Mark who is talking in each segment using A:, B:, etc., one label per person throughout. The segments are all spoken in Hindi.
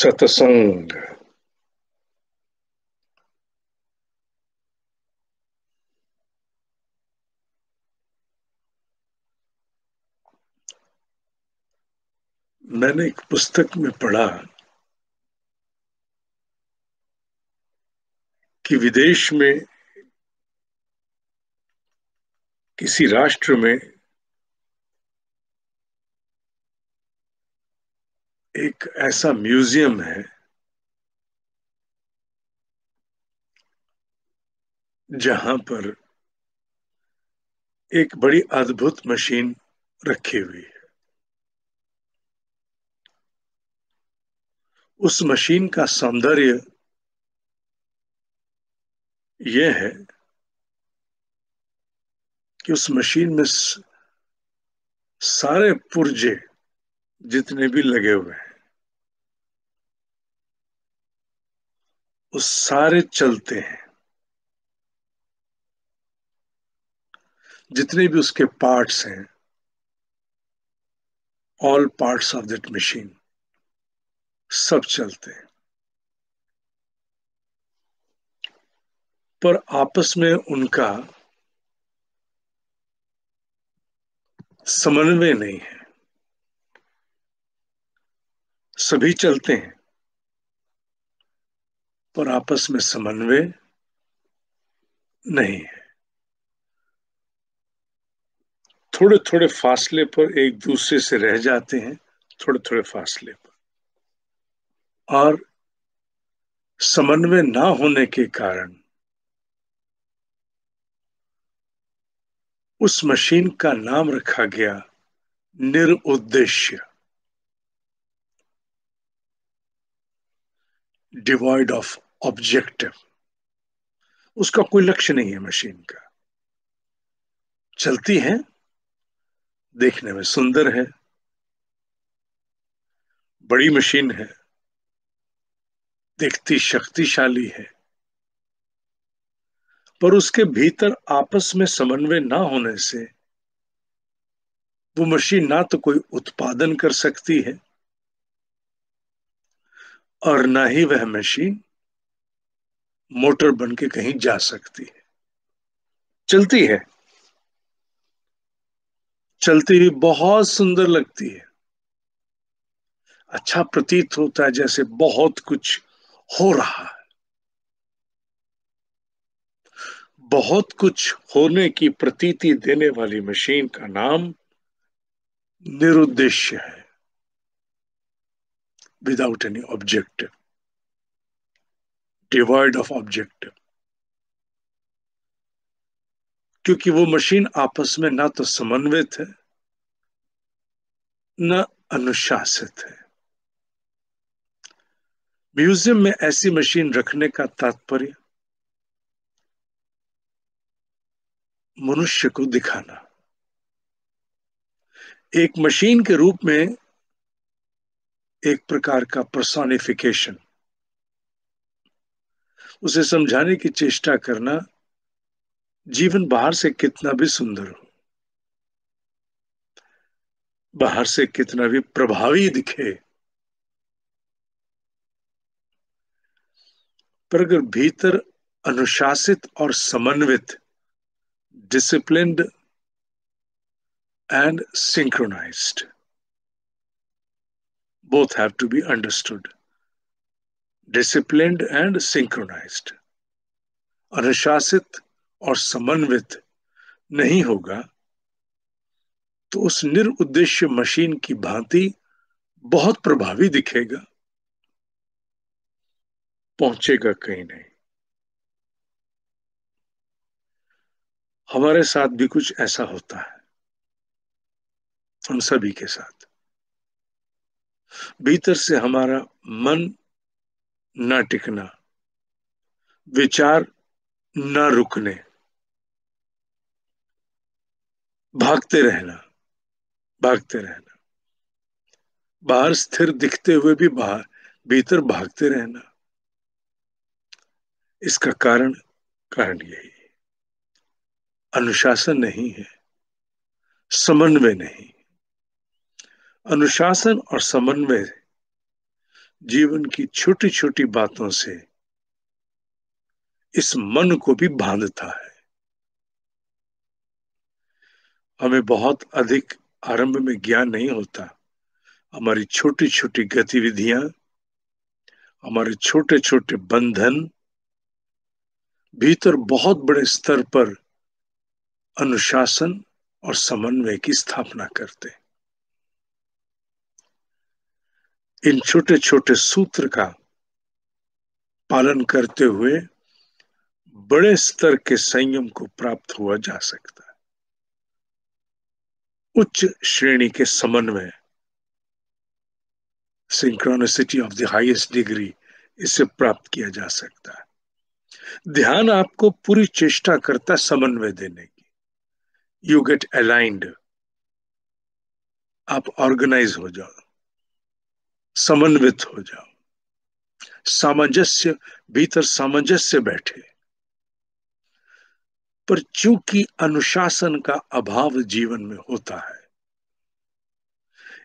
A: सत्संग। मैंने एक पुस्तक में पढ़ा कि विदेश में किसी राष्ट्र में एक ऐसा म्यूजियम है जहां पर एक बड़ी अद्भुत मशीन रखी हुई है। उस मशीन का सौंदर्य यह है कि उस मशीन में सारे पुर्जे जितने भी लगे हुए हैं वो सारे चलते हैं। जितने भी उसके पार्ट्स हैं, all parts of that machine सब चलते हैं, पर आपस में उनका समन्वय नहीं है। सभी चलते हैं पर आपस में समन्वय नहीं है। थोड़े थोड़े फासले पर एक दूसरे से रह जाते हैं, थोड़े थोड़े फासले पर, और समन्वय ना होने के कारण उस मशीन का नाम रखा गया निरुद्देश्य, डिवॉइड ऑफ ऑब्जेक्टिव। उसका कोई लक्ष्य नहीं है। मशीन का चलती है, देखने में सुंदर है, बड़ी मशीन है, दिखती शक्तिशाली है, पर उसके भीतर आपस में समन्वय ना होने से वो मशीन ना तो कोई उत्पादन कर सकती है और ना ही वह मशीन मोटर बन के कहीं जा सकती है। चलती है, चलती हुई बहुत सुंदर लगती है। अच्छा प्रतीत होता है जैसे बहुत कुछ हो रहा है। बहुत कुछ होने की प्रतीति देने वाली मशीन का नाम निरुद्देश्य है, without any objective, devoid of objective. क्योंकि वो मशीन आपस में ना तो समन्वित है न अनुशासित है। म्यूजियम में ऐसी मशीन रखने का तात्पर्य मनुष्य को दिखाना, एक मशीन के रूप में एक प्रकार का पर्सोनिफिकेशन, उसे समझाने की चेष्टा करना जीवन बाहर से कितना भी सुंदर हो, बाहर से कितना भी प्रभावी दिखे, पर अगर भीतर अनुशासित और समन्वित, disciplined and synchronized, both have to be understood, disciplined and synchronized, अनुशासित और समन्वित नहीं होगा तो उस निरुद्देश्य मशीन की भांति बहुत प्रभावी दिखेगा, पहुंचेगा कहीं नहीं। हमारे साथ भी कुछ ऐसा होता है, हम सभी के साथ। भीतर से हमारा मन न टिकना, विचार न रुकने, भागते रहना, भागते रहना, बाहर स्थिर दिखते हुए भी बाहर भीतर भागते रहना। इसका कारण कारण यही है, अनुशासन नहीं है, समन्वय नहीं। अनुशासन और समन्वय जीवन की छोटी छोटी बातों से इस मन को भी बांधता है। हमें बहुत अधिक आरंभ में ज्ञान नहीं होता। हमारी छोटी छोटी गतिविधियां, हमारे छोटे छोटे बंधन भीतर बहुत बड़े स्तर पर अनुशासन और समन्वय की स्थापना करते। इन छोटे छोटे सूत्र का पालन करते हुए बड़े स्तर के संयम को प्राप्त हुआ जा सकता है। उच्च श्रेणी के समन्वय, synchronicity of the highest degree, इसे प्राप्त किया जा सकता है। ध्यान आपको पूरी चेष्टा करता है समन्वय देने की। यू गेट अलाइंड, आप ऑर्गेनाइज हो जाओ, समन्वित हो जाओ, सामंजस्य, भीतर सामंजस्य बैठे। पर चूंकि अनुशासन का अभाव जीवन में होता है,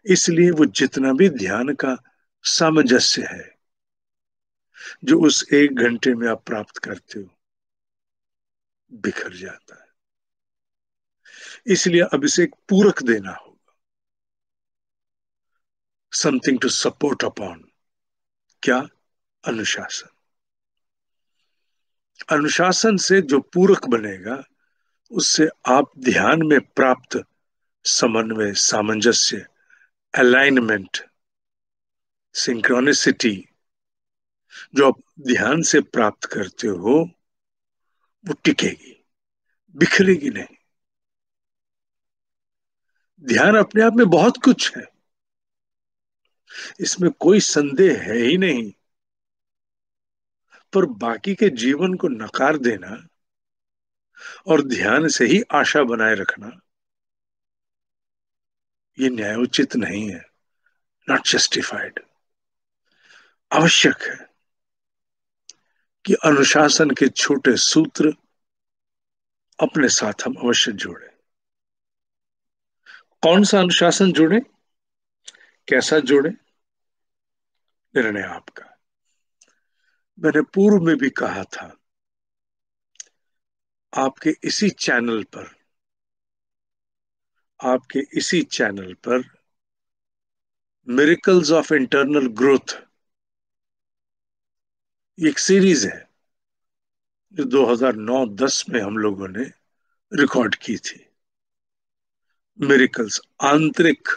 A: इसलिए वो जितना भी ध्यान का सामंजस्य है जो उस 1 घंटे में आप प्राप्त करते हो, बिखर जाता है। इसलिए अब इसे एक पूरक देना होगा, समथिंग टू सपोर्ट अपॉन। क्या? अनुशासन। अनुशासन से जो पूरक बनेगा, उससे आप ध्यान में प्राप्त समन्वय, सामंजस्य, अलाइनमेंट, सिंक्रोनिसिटी जो आप ध्यान से प्राप्त करते हो, वो टिकेगी, बिखरेगी नहीं। ध्यान अपने आप में बहुत कुछ है, इसमें कोई संदेह है ही नहीं। पर बाकी के जीवन को नकार देना और ध्यान से ही आशा बनाए रखना, ये न्यायोचित नहीं है, नॉट जस्टिफाइड। आवश्यक है कि अनुशासन के छोटे सूत्र अपने साथ हम अवश्य जोड़ें। कौन सा अनुशासन जोड़ें, कैसा जोड़ें, निर्णय आपका। मैंने पूर्व में भी कहा था, आपके इसी चैनल पर मिरेकल्स ऑफ इंटरनल ग्रोथ, एक सीरीज है जो 2009-10 में हम लोगों ने रिकॉर्ड की थी। मिरेकल्स, आंतरिक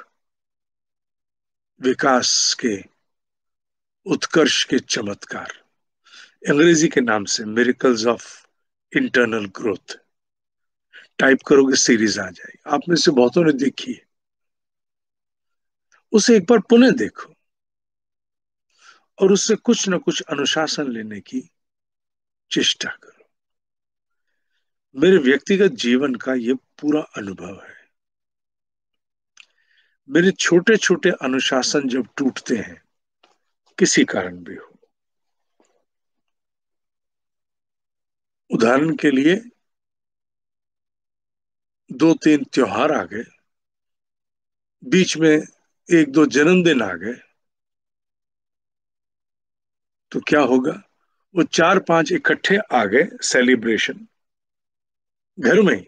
A: विकास के, उत्कर्ष के चमत्कार, अंग्रेजी के नाम से miracles of internal growth. Type करोगे सीरीज आ जाएगी। आप में से बहुतों ने देखी है, उसे एक बार पुनः देखो और उससे कुछ न कुछ अनुशासन लेने की चेष्टा करो। मेरे व्यक्तिगत जीवन का ये पूरा अनुभव है। मेरे छोटे छोटे अनुशासन जब टूटते हैं, किसी कारण भी हो, उदाहरण के लिए 2-3 त्योहार आ गए, बीच में 1-2 जन्मदिन आ गए, तो क्या होगा? वो 4-5 इकट्ठे आ गए सेलिब्रेशन, घर में,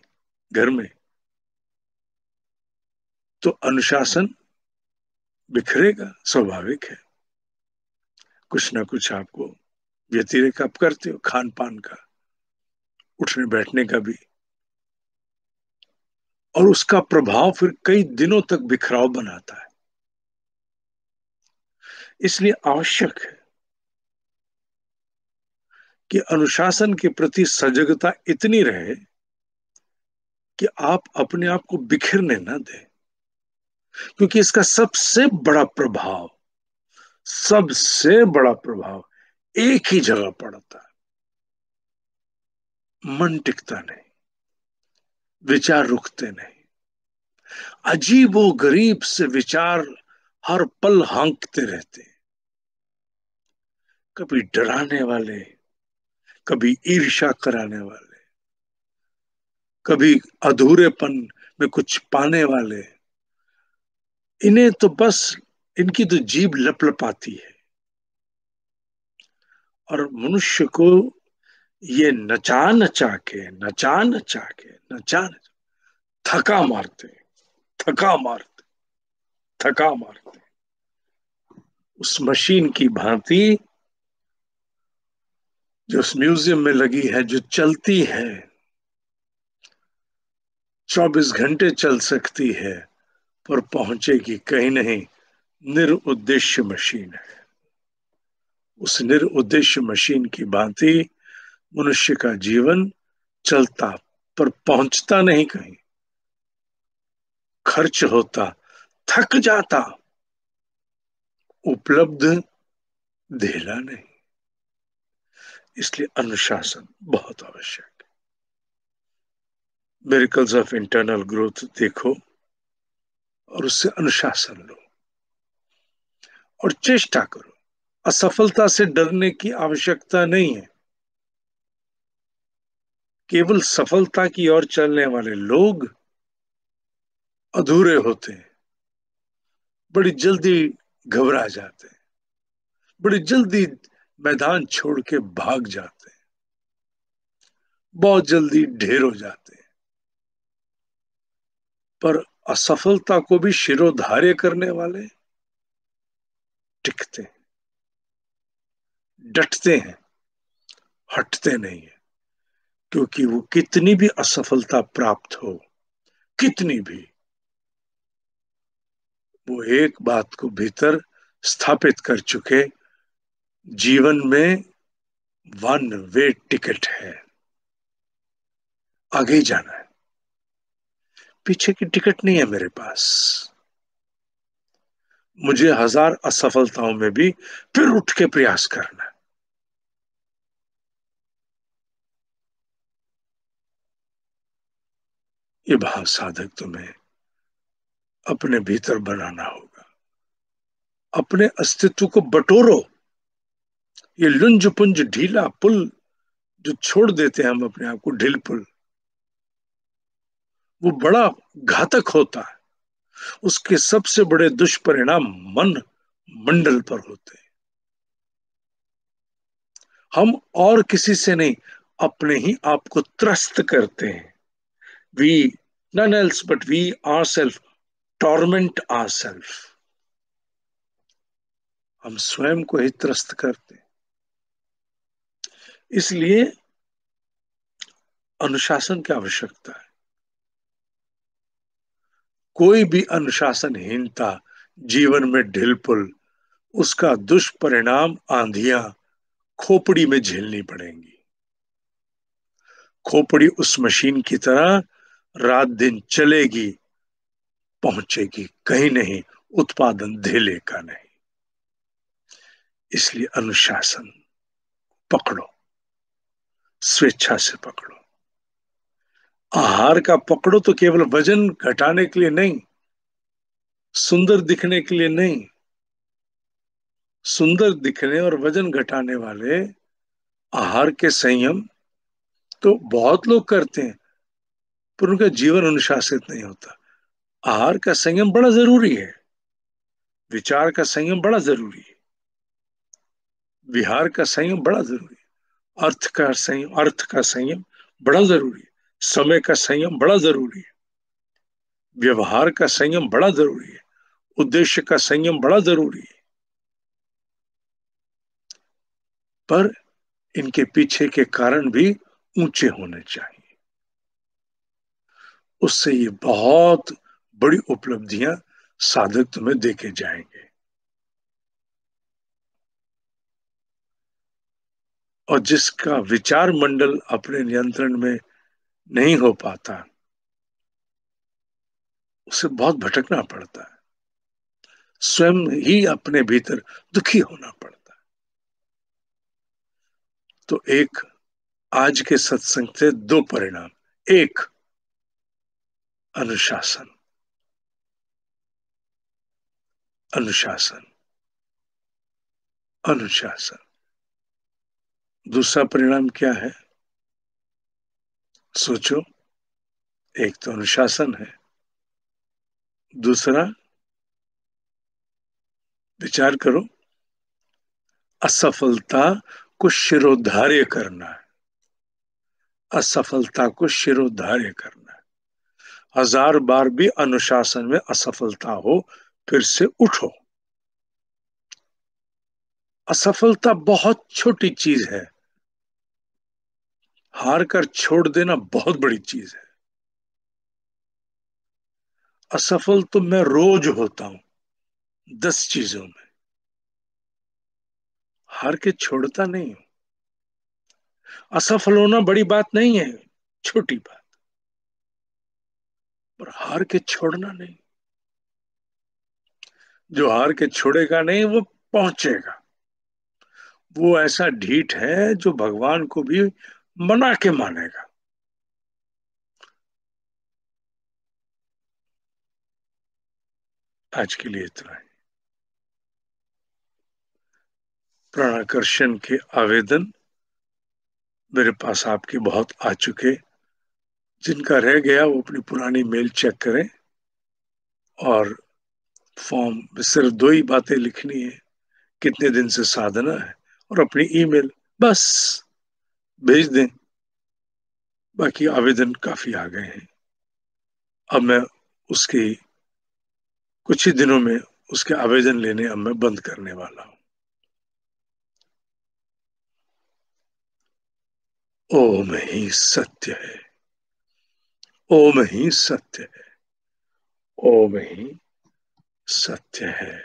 A: तो अनुशासन बिखरेगा, स्वाभाविक है। कुछ ना कुछ आपको व्यतिरेक आप करते हो, खान पान का, उठने बैठने का भी, और उसका प्रभाव फिर कई दिनों तक बिखराव बनाता है। इसलिए आवश्यक है कि अनुशासन के प्रति सजगता इतनी रहे कि आप अपने आप को बिखरने न दें, क्योंकि इसका सबसे बड़ा प्रभाव एक ही जगह पड़ता है। मन टिकता नहीं, विचार रुकते नहीं, अजीबो गरीब से विचार हर पल हाँकते रहते हैं, कभी डराने वाले, कभी ईर्ष्या कराने वाले, कभी अधूरेपन में कुछ पाने वाले। इन्हें तो बस, इनकी तो जीभ लपलपाती है, और मनुष्य को ये नचा नचा के थका मारते थका मारते थका मारते। उस मशीन की भांति जो उस म्यूजियम में लगी है, जो चलती है, 24 घंटे चल सकती है, पर पहुंचेगी कहीं नहीं। निरुद्देश्य मशीन है। उस निरुद्देश्य मशीन की भांति मनुष्य का जीवन चलता, पर पहुंचता नहीं कहीं, खर्च होता, थक जाता, उपलब्ध धेला नहीं। इसलिए अनुशासन बहुत आवश्यक है। मिरेकल्स ऑफ इंटरनल ग्रोथ देखो और उससे अनुशासन लो और चेष्टा करो। असफलता से डरने की आवश्यकता नहीं है। केवल सफलता की ओर चलने वाले लोग अधूरे होते हैं, बड़ी जल्दी घबरा जाते हैं, बड़ी जल्दी मैदान छोड़ के भाग जाते हैं, बहुत जल्दी ढेर हो जाते हैं। पर असफलता को भी शिरोधार्य करने वाले टिकते हैं, डटते हैं, हटते नहीं है। क्योंकि वो कितनी भी असफलता प्राप्त हो, कितनी भी, वो एक बात को भीतर स्थापित कर चुके, जीवन में वन वे टिकट है, आगे ही जाना है, पीछे की टिकट नहीं है मेरे पास। मुझे 1000 असफलताओं में भी फिर उठ के प्रयास करना है। ये भाव साधक तुम्हें अपने भीतर बनाना होगा। अपने अस्तित्व को बटोरो। ये लुंज पुंज ढीला पुल जो छोड़ देते हैं हम अपने आप को, ढील पुल, वो बड़ा घातक होता है। उसके सबसे बड़े दुष्परिणाम मन मंडल पर होते हैं। हम और किसी से नहीं, अपने ही आप को त्रस्त करते हैं। We, none else but we are self torment are self. हम स्वयं को ही त्रस्त करते हैं। इसलिए अनुशासन की आवश्यकता है। कोई भी अनुशासनहीनता जीवन में ढिलपुल, उसका दुष्परिणाम आंधियां खोपड़ी में झेलनी पड़ेंगी। खोपड़ी उस मशीन की तरह रात दिन चलेगी, पहुंचेगी कहीं नहीं, उत्पादन धेले का नहीं। इसलिए अनुशासन पकड़ो, स्वेच्छा से पकड़ो। आहार का पकड़ो तो केवल वजन घटाने के लिए नहीं, सुंदर दिखने के लिए नहीं। सुंदर दिखने और वजन घटाने वाले आहार के संयम तो बहुत लोग करते हैं, पर उनका जीवन अनुशासित नहीं होता। आहार का संयम बड़ा जरूरी है, विचार का संयम बड़ा जरूरी है, विहार का संयम बड़ा जरूरी है, अर्थ का संयम बड़ा जरूरी है, समय का संयम बड़ा जरूरी है, व्यवहार का संयम बड़ा जरूरी है, उद्देश्य का संयम बड़ा जरूरी है। पर इनके पीछे के कारण भी ऊंचे होने चाहिए। उससे ये बहुत बड़ी उपलब्धियां साधक तुम्हें देके जाएंगे। और जिसका विचार मंडल अपने नियंत्रण में नहीं हो पाता, उसे बहुत भटकना पड़ता है, स्वयं ही अपने भीतर दुखी होना पड़ता है। तो एक, आज के सत्संग से दो परिणाम। एक, अनुशासन, अनुशासन, अनुशासन। दूसरा परिणाम क्या है, सोचो। एक तो अनुशासन है, दूसरा विचार करो, असफलता को शिरोधार्य करना है, असफलता को शिरोधार्य करना है। 1000 बार भी अनुशासन में असफलता हो, फिर से उठो। असफलता बहुत छोटी चीज है, हार कर छोड़ देना बहुत बड़ी चीज है। असफल तो मैं रोज होता हूं 10 चीजों में, हार के छोड़ता नहीं हूं। असफल होना बड़ी बात नहीं है, छोटी बात, पर हार के छोड़ना नहीं। जो हार के छोड़ेगा नहीं वो पहुंचेगा। वो ऐसा ढीठ है जो भगवान को भी मना के मानेगा। आज के लिए इतना ही। प्राणाकर्षण के आवेदन मेरे पास आपके बहुत आ चुके। जिनका रह गया वो अपनी पुरानी मेल चेक करें, और फॉर्म में सिर्फ 2 ही बातें लिखनी है, कितने दिन से साधना है और अपनी ईमेल, बस भेज दें। बाकी आवेदन काफी आ गए हैं। अब मैं उसकी कुछ ही दिनों में उसके आवेदन लेने अब मैं बंद करने वाला हूं। ओम ही सत्य है। ओम ही सत्य है। ओम ही सत्य है।